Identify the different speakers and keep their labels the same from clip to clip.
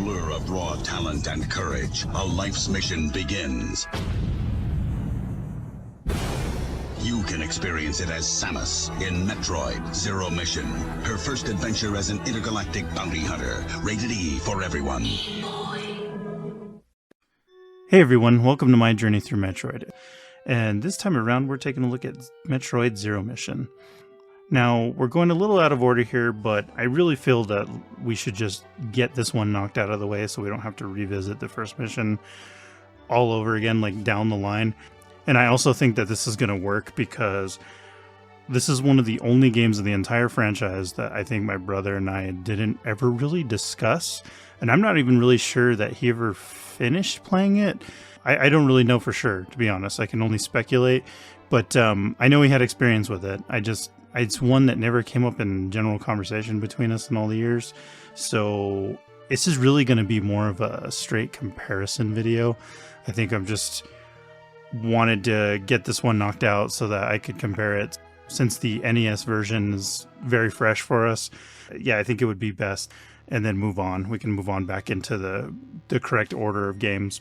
Speaker 1: allure of raw talent and courage, a life's mission begins. You can experience it as Samus in Metroid Zero Mission, her first adventure as an intergalactic bounty hunter. Rated E for everyone.
Speaker 2: Hey everyone, welcome to my journey through Metroid. And this time around we're taking a look at Metroid Zero Mission. Now, we're going a little out of order here, but I really feel that we should just get this one knocked out of the way so we don't have to revisit the first mission all over again, like down the line. And I also think that this is going to work because this is one of the only games of the entire franchise that I think my brother and I didn't ever really discuss. And I'm not even really sure that he ever finished playing it. I don't really know for sure, to be honest. I can only speculate. But I know he had experience with it. It's one that never came up in general conversation between us in all the years. So this is really going to be more of a straight comparison video. I think I've just wanted to get this one knocked out so that I could compare it. Since the NES version is very fresh for us, yeah, I think it would be best. And then move on. We can move on back into the correct order of games.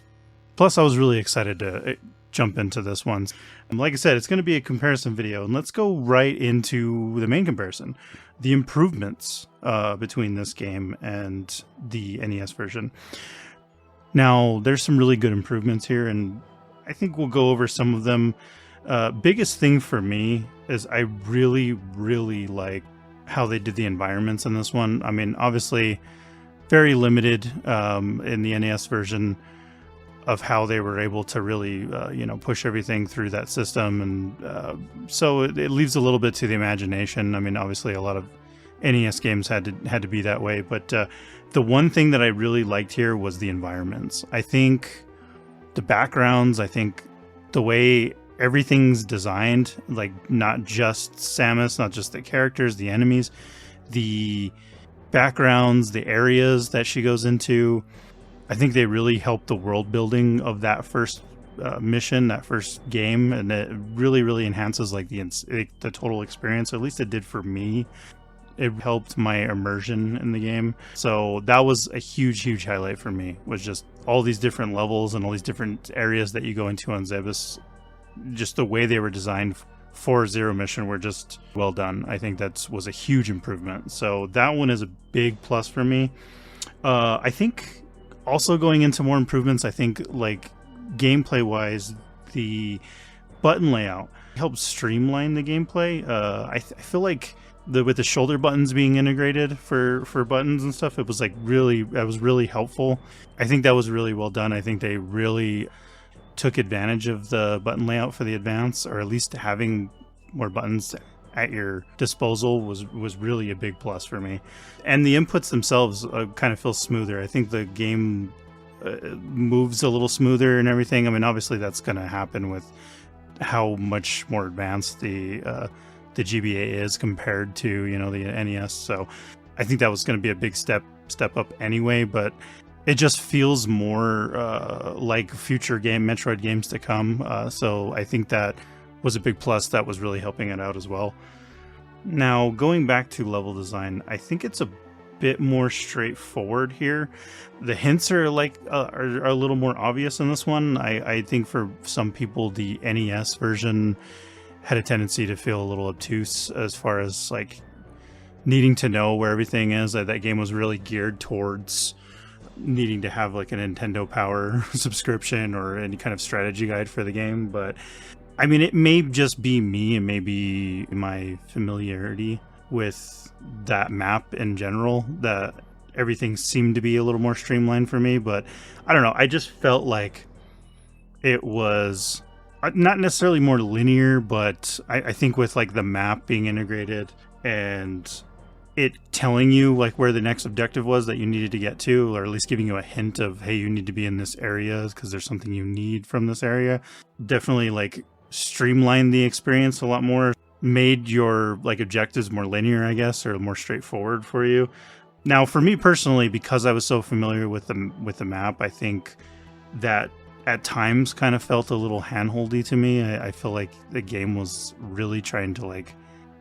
Speaker 2: Plus, I was really excited to jump into this one. Like I said, it's going to be a comparison video, and let's go right into the main comparison. The improvements between this game and the NES version. Now, there's some really good improvements here, and I think we'll go over some of them. Biggest thing for me is I really, really like how they did the environments in this one. I mean, obviously, very limited in the NES version of how they were able to really, push everything through that system. And so it leaves a little bit to the imagination. I mean, obviously a lot of NES games had to be that way. But the one thing that I really liked here was the environments. I think the backgrounds, I think the way everything's designed, like not just Samus, not just the characters, the enemies, the backgrounds, the areas that she goes into, I think they really helped the world building of that first mission, that first game, and it really, really enhances like the total experience. At least it did for me. It helped my immersion in the game. So that was a huge, huge highlight for me, was just all these different levels and all these different areas that you go into on Zebes. Just the way they were designed for Zero Mission were just well done. I think that was a huge improvement. So that one is a big plus for me. I think also going into more improvements, I think like gameplay wise, the button layout helps streamline the gameplay. I feel like with the shoulder buttons being integrated for buttons and stuff, that was really helpful. I think that was really well done. I think they really took advantage of the button layout for the advance, or at least having more buttons at your disposal was really a big plus for me. And the inputs themselves kind of feel smoother. I think the game moves a little smoother and everything. I mean, obviously that's going to happen with how much more advanced the GBA is compared to, the NES. So I think that was going to be a big step up anyway, but it just feels more like future Metroid games to come. So I think that was a big plus that was really helping it out as well. Now, going back to level design, I think it's a bit more straightforward here. The hints are are a little more obvious in this one. I think for some people, the NES version had a tendency to feel a little obtuse as far as like needing to know where everything is. That game was really geared towards needing to have like a Nintendo Power subscription or any kind of strategy guide for the game. But I mean, it may just be me and maybe my familiarity with that map in general that everything seemed to be a little more streamlined for me. But I don't know, I just felt like it was not necessarily more linear, but I think with like the map being integrated and it telling you like where the next objective was that you needed to get to, or at least giving you a hint of, hey, you need to be in this area because there's something you need from this area, definitely like streamlined the experience a lot more, made your like objectives more linear, I guess, or more straightforward for you. Now, for me personally, because I was so familiar with the map, I think that at times kind of felt a little handholdy to me. I feel like the game was really trying to like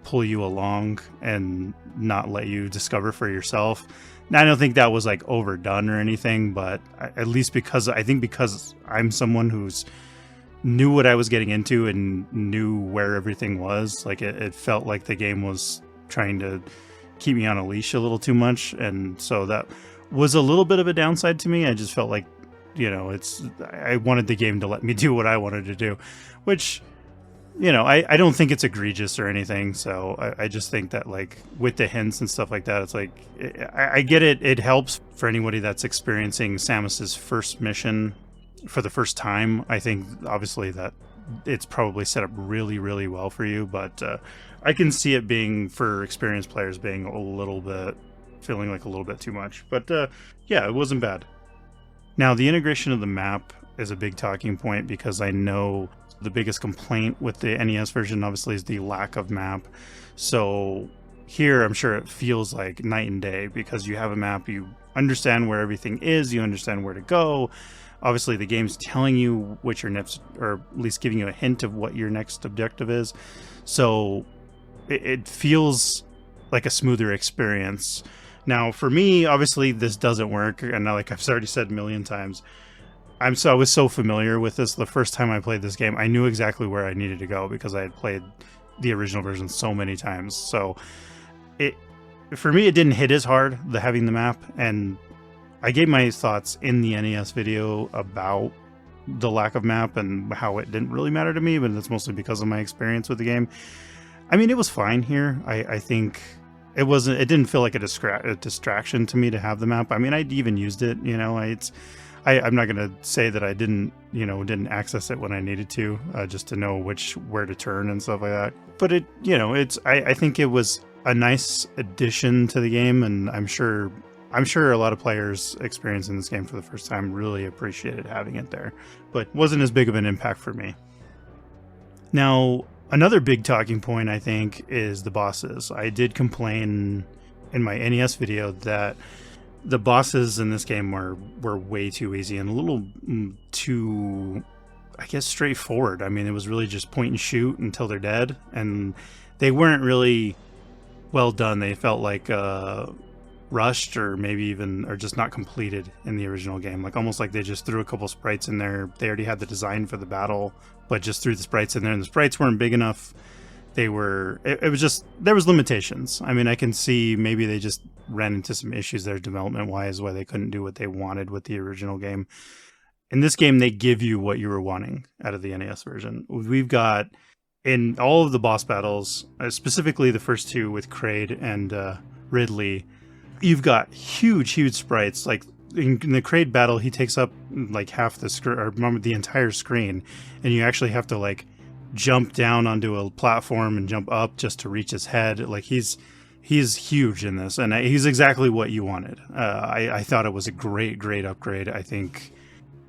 Speaker 2: pull you along and not let you discover for yourself. Now, I don't think that was like overdone or anything, but at least because I'm someone who's knew what I was getting into and knew where everything was, like it felt like the game was trying to keep me on a leash a little too much, and so that was a little bit of a downside to me. I just felt like, I wanted the game to let me do what I wanted to do, which, I don't think it's egregious or anything. So I just think that, like, with the hints and stuff like that, it's like, I get it. It helps for anybody that's experiencing Samus's first mission for the first time. I think obviously that it's probably set up really, really well for you, but I can see it being, for experienced players, being feeling like a little bit too much. But yeah, it wasn't bad. Now, the integration of the map is a big talking point, because I know the biggest complaint with the NES version obviously is the lack of map. So here, I'm sure it feels like night and day, because you have a map, you understand where everything is, you understand where to go. Obviously, the game's telling you what your next, or at least giving you a hint of what your next objective is. So it feels like a smoother experience. Now, for me, obviously, this doesn't work, and like I've already said a million times, I was so familiar with this. The first time I played this game, I knew exactly where I needed to go, because I had played the original version so many times. So for me, it didn't hit as hard, having the map, and I gave my thoughts in the NES video about the lack of map and how it didn't really matter to me, but that's mostly because of my experience with the game. I mean, it was fine here. I think it didn't feel like a distraction to me to have the map. I mean, I'd even used it, I'm not going to say that I didn't access it when I needed to, just to know where to turn and stuff like that. But I think it was a nice addition to the game, and I'm sure a lot of players experiencing this game for the first time really appreciated having it there, but wasn't as big of an impact for me. Now, another big talking point, I think, is the bosses. I did complain in my NES video that the bosses in this game were way too easy and a little too, I guess, straightforward. I mean, it was really just point and shoot until they're dead, and they weren't really well done. They felt like rushed, or just not completed in the original game. Like, almost like they just threw a couple sprites in there. They already had the design for the battle, but just threw the sprites in there, and the sprites weren't big enough. It was just, there was limitations. I mean, I can see maybe they just ran into some issues there development-wise, why they couldn't do what they wanted with the original game. In this game, they give you what you were wanting out of the NES version. We've got, in all of the boss battles, specifically the first two with Kraid and Ridley, you've got huge sprites. Like, in the Kraid battle, he takes up like half the screen, or the entire screen, and you actually have to, like, jump down onto a platform and jump up just to reach his head. Like, he's huge in this, and he's exactly what you wanted. I thought it was a great upgrade. I think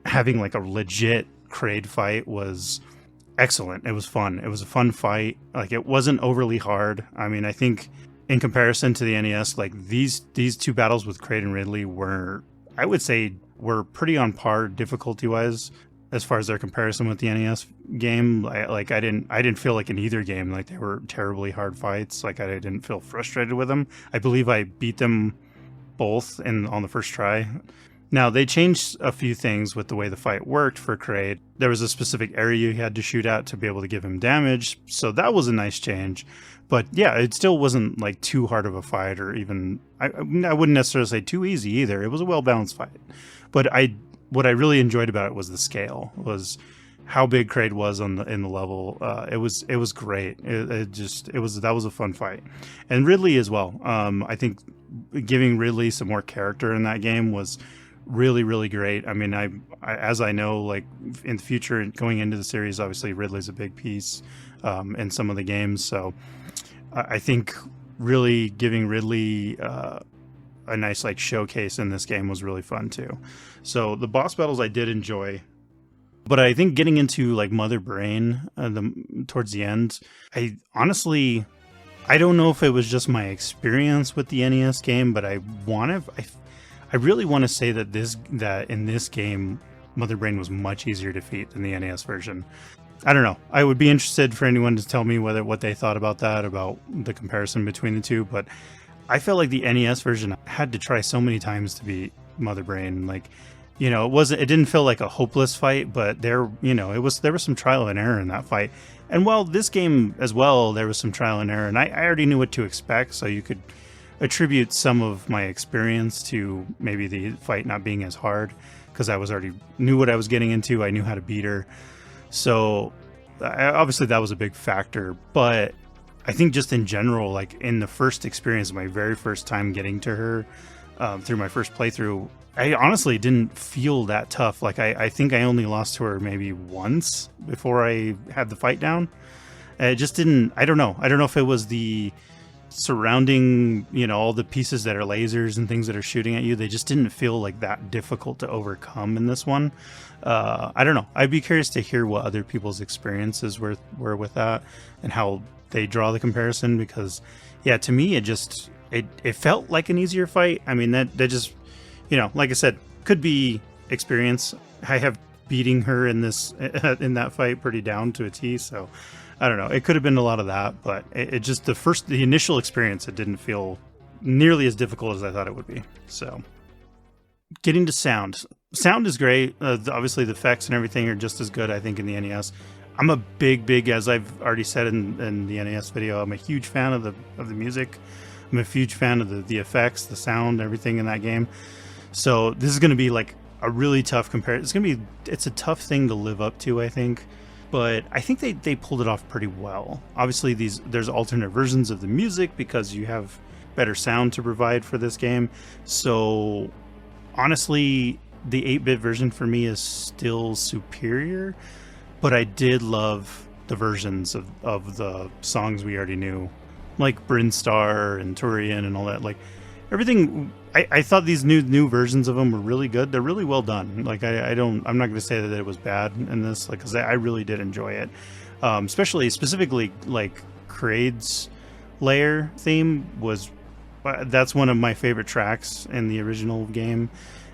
Speaker 2: having like a legit Kraid fight was excellent. It was fun. It was a fun fight. Like, it wasn't overly hard. I mean, I think in comparison to the NES, like, these two battles with Kraid and Ridley were pretty on par difficulty wise as far as their comparison with the NES game. I didn't feel like in either game like they were terribly hard fights. Like, I didn't feel frustrated with them. I believe I beat them both on the first try. Now, they changed a few things with the way the fight worked for Kraid. There was a specific area you had to shoot at to be able to give him damage, so that was a nice change. But yeah, it still wasn't like too hard of a fight, or even, I wouldn't necessarily say too easy either. It was a well-balanced fight. But what I really enjoyed about it was the scale, was how big Kraid was in the level. It was great. That was a fun fight, and Ridley as well. I think giving Ridley some more character in that game was really great. I mean, I as I know, like, in the future going into the series, obviously Ridley's a big piece in some of the games. So I think really giving Ridley a nice, like, showcase in this game was really fun too. So the boss battles I did enjoy, but I think getting into like Mother Brain towards the end, I don't know if it was just my experience with the NES game, but I really want to say that in this game, Mother Brain was much easier to defeat than the NES version. I don't know. I would be interested for anyone to tell me what they thought about that, about the comparison between the two. But I felt like the NES version I had to try so many times to beat Mother Brain. Like, it didn't feel like a hopeless fight, but there was some trial and error in that fight. And while this game as well, there was some trial and error, and I already knew what to expect, so you could attribute some of my experience to maybe the fight not being as hard, because I was already knew what I was getting into. I knew how to beat her. So obviously that was a big factor, but I think just in general, like in the first experience, my very first time getting to her through my first playthrough, I honestly didn't feel that tough. Like I think I only lost to her maybe once before I had the fight down. It just didn't, I don't know if it was the surrounding, all the pieces that are lasers and things that are shooting at you. They just didn't feel like that difficult to overcome in this one. I don't know. I'd be curious to hear what other people's experiences were with that and how they draw the comparison, because yeah, to me it felt like an easier fight. I mean, that just, like I said, could be experience. I have beating her in that fight pretty down to a T, so I don't know. It could have been a lot of that, but it just the initial experience, it didn't feel nearly as difficult as I thought it would be. So, getting to sound is great. Obviously, the effects and everything are just as good, I think, in the NES. I'm a big, as I've already said in the NES video, I'm a huge fan of the music. I'm a huge fan of the effects, the sound, everything in that game. So this is going to be like a really tough comparison. It's a tough thing to live up to, I think. But I think they pulled it off pretty well. Obviously, there's alternate versions of the music because you have better sound to provide for this game. So honestly, the 8-bit version for me is still superior. But I did love the versions of the songs we already knew, like Brinstar and Turian and all that. Like everything, I thought these new versions of them were really good. They're really well done. Like I'm not going to say that it was bad in this, like, because I really did enjoy it. Specifically like Kraid's lair theme that's one of my favorite tracks in the original game.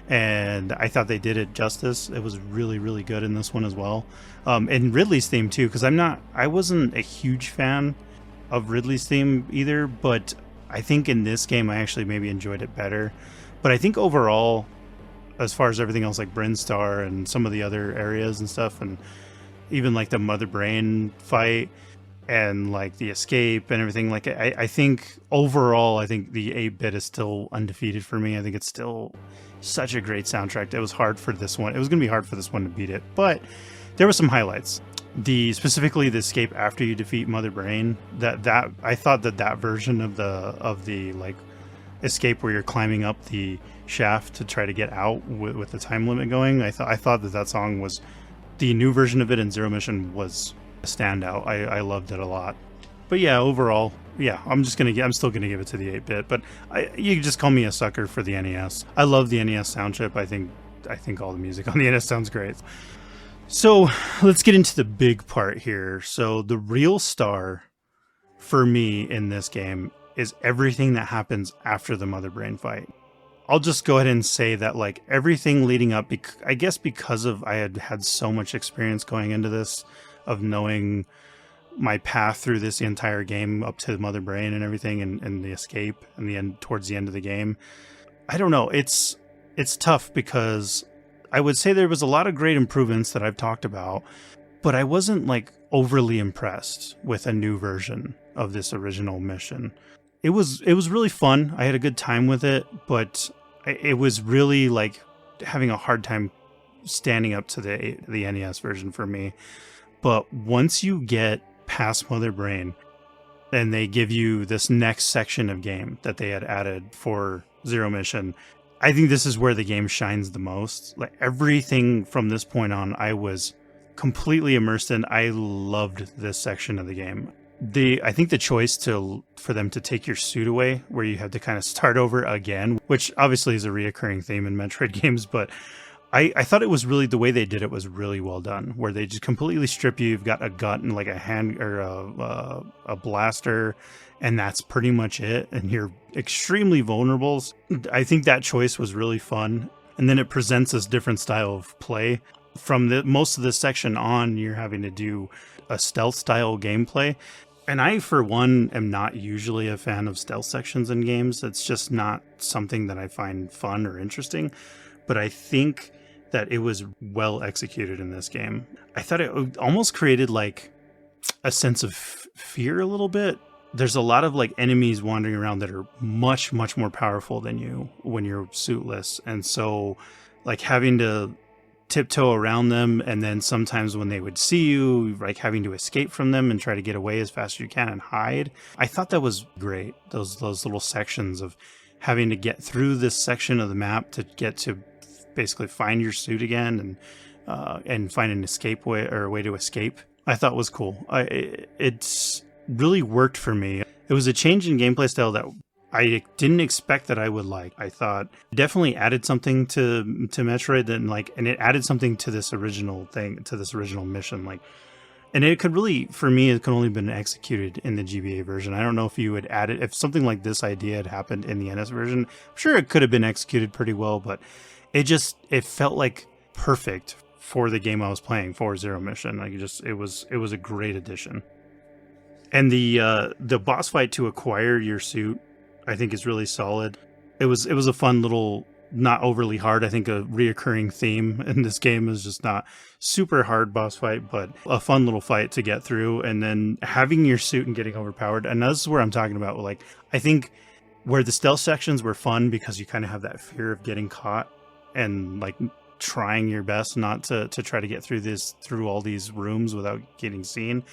Speaker 2: And I thought they did it justice. It was really, really good in this one as well. And Ridley's theme too, because I wasn't a huge fan of Ridley's theme either, but I think in this game I actually maybe enjoyed it better. But I think overall, as far as everything else, like Brinstar and some of the other areas and stuff, and even like the Mother Brain fight and like the escape and everything, like I think overall, I think the 8-bit is still undefeated for me. I think it's still such a great soundtrack. It was hard for this one. It was going to be hard for this one to beat it, but there were some highlights. Specifically the escape after you defeat Mother Brain. That I thought that version of the like escape where you're climbing up the shaft to try to get out with the time limit going. I thought that song was, the new version of it in Zero Mission was a standout. I loved it a lot. But yeah, overall, yeah, I'm still gonna give it to the 8-bit. But you can just call me a sucker for the NES. I love the NES sound chip. I think all the music on the NES sounds great. So let's get into the big part here. So the real star for me in this game is everything that happens after the Mother Brain fight. I'll just go ahead and say that like everything leading up, I guess because I had so much experience going into this, of knowing my path through this entire game up to Mother Brain and everything, and the escape and the end, towards the end of the game. I don't know. It's tough because I would say there was a lot of great improvements that I've talked about, but I wasn't like overly impressed with a new version of this original mission. It was really fun. I had a good time with it, but it was really like having a hard time standing up to the NES version for me. But once you get past Mother Brain, then they give you this next section of game that they had added for Zero Mission. I think this is where the game shines the most. Like everything from this point on, I was completely immersed in. I loved this section of the game. I think the choice for them to take your suit away, where you have to kind of start over again, which obviously is a reoccurring theme in Metroid games, but I thought it was really, the way they did it was really well done, where they just completely strip you. You've got a gun and like a hand or a blaster, and that's pretty much it. And you're extremely vulnerable. I think that choice was really fun. And then it presents this different style of play. from most of this section on, you're having to do a stealth style gameplay. And I, for one, am not usually a fan of stealth sections in games. It's just not something that I find fun or interesting. But I think that it was well executed in this game. I thought it almost created like a sense of fear a little bit. There's a lot of like enemies wandering around that are much, much more powerful than you when you're suitless. And so like having to tiptoe around them, and then sometimes when they would see you, like having to escape from them and try to get away as fast as you can and hide. I thought that was great. Those little sections of having to get through this section of the map to get to basically find your suit again and find an escape way or a way to escape, I thought was cool. It's really worked for me. It was a change in gameplay style that I didn't expect that I would like. I thought it definitely added something to Metroid, and it added something to this original thing, to this original mission. And it could really, for me, it could only been executed in the GBA version. I don't know if you would add it, if something like this idea had happened in the NS version. I'm sure it could have been executed pretty well, but it felt like perfect for the game I was playing, for Zero Mission. It was a great addition. And the boss fight to acquire your suit, I think, is really solid. It was a fun little, not overly hard. I think a reoccurring theme in this game is just not super hard boss fight, but a fun little fight to get through. And then having your suit and getting overpowered. And this is where I'm talking about, like, I think where the stealth sections were fun because you kind of have that fear of getting caught and like trying your best not to try to get through all these rooms without getting seen.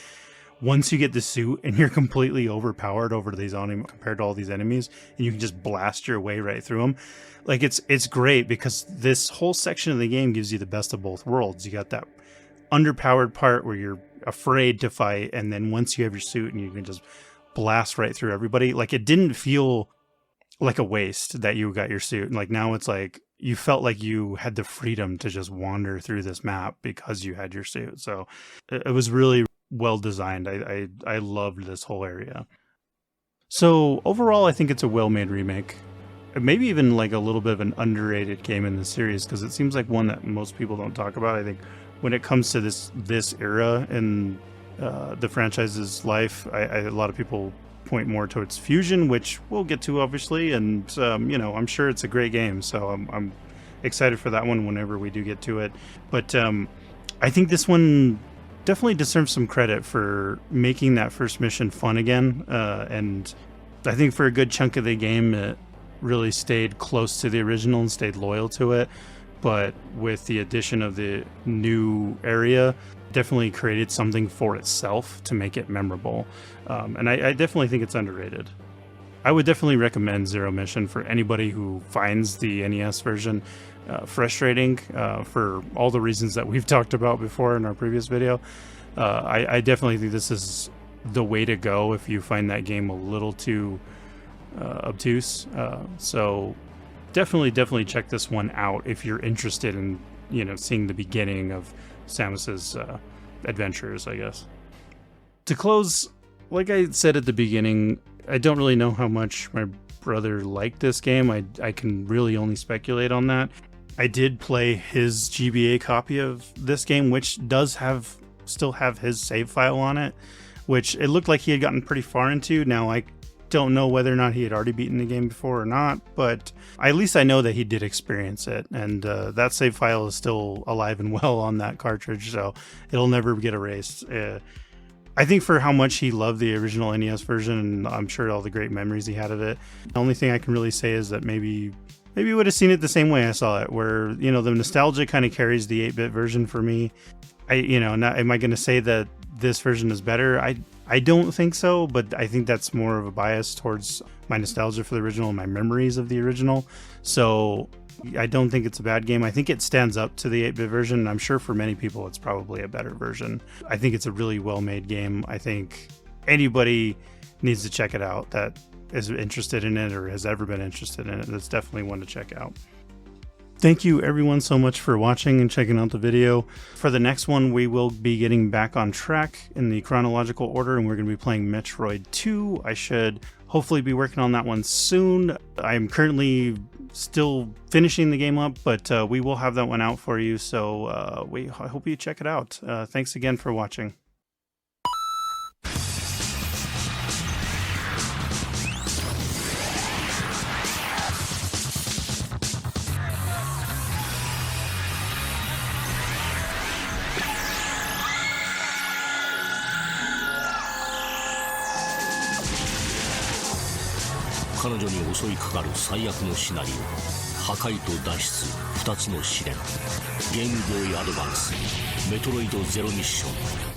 Speaker 2: Once you get the suit and you're completely overpowered compared to all these enemies, and you can just blast your way right through them, like it's great because this whole section of the game gives you the best of both worlds. You got that underpowered part where you're afraid to fight, and then once you have your suit and you can just blast right through everybody, like it didn't feel like a waste that you got your suit. And like now it's like you felt like you had the freedom to just wander through this map because you had your suit. So it was really well designed. I loved this whole area. So overall, I think it's a well-made remake. Maybe even like a little bit of an underrated game in the series, because it seems like one that most people don't talk about. I think when it comes to this era in the franchise's life, a lot of people point more towards Fusion, which we'll get to obviously, and I'm sure it's a great game. So I'm excited for that one whenever we do get to it. But I think this one definitely deserves some credit for making that first mission fun again, and I think for a good chunk of the game it really stayed close to the original and stayed loyal to it, but with the addition of the new area definitely created something for itself to make it memorable, and I definitely think it's underrated. I would definitely recommend Zero Mission for anybody who finds the NES version frustrating for all the reasons that we've talked about before in our previous video. I definitely think this is the way to go if you find that game a little too obtuse. So definitely check this one out if you're interested in seeing the beginning of Samus's adventures, I guess. To close, like I said at the beginning, I don't really know how much my brother liked this game. I can really only speculate on that. I did play his GBA copy of this game, which does still have his save file on it, which it looked like he had gotten pretty far into. Now, I don't know whether or not he had already beaten the game before or not, but at least I know that he did experience it, and that save file is still alive and well on that cartridge, so it'll never get erased. I think for how much he loved the original NES version, and I'm sure all the great memories he had of it, the only thing I can really say is that maybe you would have seen it the same way I saw it, where the nostalgia kind of carries the 8-bit version for me. Am I going to say that this version is better? I don't think so, but I think that's more of a bias towards my nostalgia for the original and my memories of the original. So I don't think it's a bad game. I think it stands up to the 8-bit version, and I'm sure for many people it's probably a better version. I think it's a really well-made game. I think anybody needs to check it out that is interested in it or has ever been interested in it. That's definitely one to check out. Thank you everyone so much for watching and checking out the video. For the next one, we will be getting back on track in the chronological order, and we're going to be playing Metroid 2. I should hopefully be working on that one soon. I'm currently still finishing the game up, but we will have that one out for you. So I hope you check it out. Thanks again for watching.
Speaker 3: 彼女に襲いかかる最悪のシナリオ、破壊と脱出2つの試練。ゲームボーイアドバンスメトロイドゼロミッション。